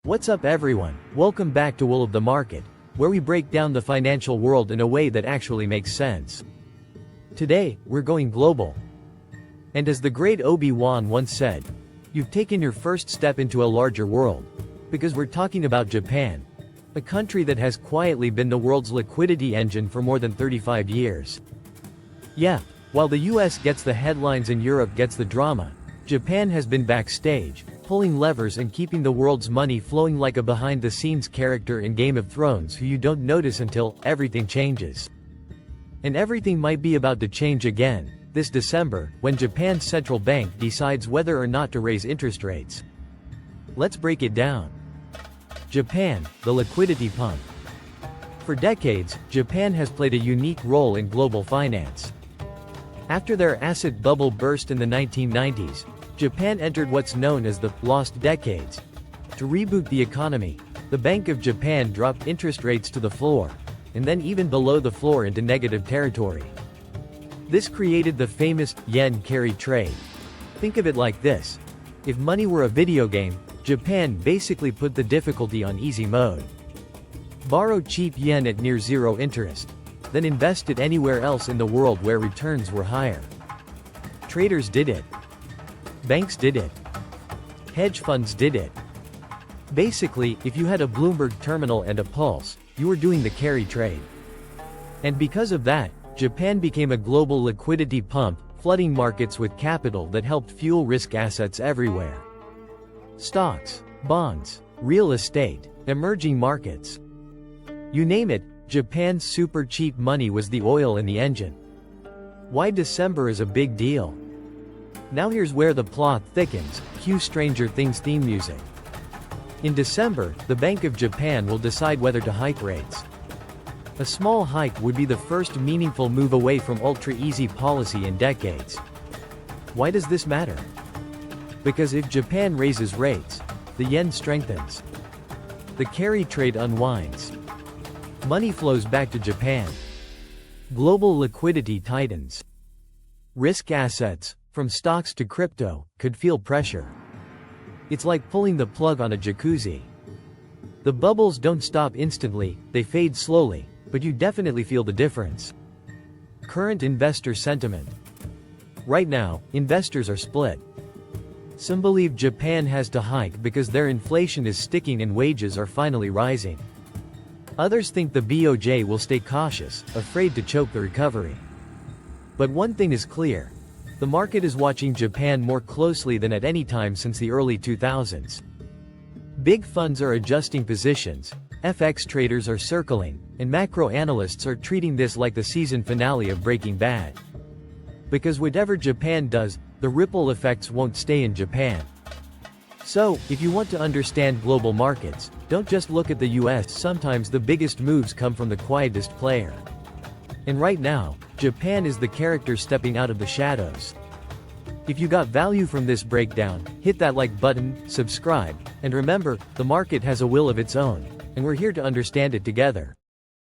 What's up everyone, welcome back to Will of the Market, where we break down the financial world in a way that actually makes sense. Today, we're going global. And as the great Obi-Wan once said, you've taken your first step into a larger world. Because we're talking about Japan, a country that has quietly been the world's liquidity engine for more than 35 years. Yeah, while the US gets the headlines and Europe gets the drama, Japan has been backstage, pulling levers and keeping the world's money flowing like a behind-the-scenes character in Game of Thrones who you don't notice until everything changes. And everything might be about to change again, this December, when Japan's central bank decides whether or not to raise interest rates. Let's break it down. Japan, the liquidity pump. For decades, Japan has played a unique role in global finance. After their asset bubble burst in the 1990s, Japan entered what's known as the lost decades. To reboot the economy, the Bank of Japan dropped interest rates to the floor, and then even below the floor into negative territory. This created the famous yen carry trade. Think of it like this. If money were a video game, Japan basically put the difficulty on easy mode. Borrow cheap yen at near zero interest, then invest it anywhere else in the world where returns were higher. Traders did it. Banks did it. Hedge funds did it. Basically, if you had a Bloomberg terminal and a pulse, you were doing the carry trade. And because of that, Japan became a global liquidity pump, flooding markets with capital that helped fuel risk assets everywhere. Stocks, bonds, real estate, emerging markets. You name it, Japan's super cheap money was the oil in the engine. Why December is a big deal? Now here's where the plot thickens, cue Stranger Things theme music. In December, the Bank of Japan will decide whether to hike rates. A small hike would be the first meaningful move away from ultra-easy policy in decades. Why does this matter? Because if Japan raises rates, the yen strengthens. The carry trade unwinds. Money flows back to Japan. Global liquidity tightens. Risk assets, from stocks to crypto, could feel pressure. It's like pulling the plug on a jacuzzi. The bubbles don't stop instantly, they fade slowly, but you definitely feel the difference. Current investor sentiment. Right now, investors are split. Some believe Japan has to hike because their inflation is sticking and wages are finally rising. Others think the BOJ will stay cautious, afraid to choke the recovery. But one thing is clear. The market is watching Japan more closely than at any time since the early 2000s. Big funds are adjusting positions, FX traders are circling, and macro analysts are treating this like the season finale of Breaking Bad. Because whatever Japan does, the ripple effects won't stay in Japan. So, if you want to understand global markets, don't just look at the US. Sometimes the biggest moves come from the quietest player. And right now, Japan is the character stepping out of the shadows. If you got value from this breakdown, hit that like button, subscribe, and remember, the market has a will of its own, and we're here to understand it together.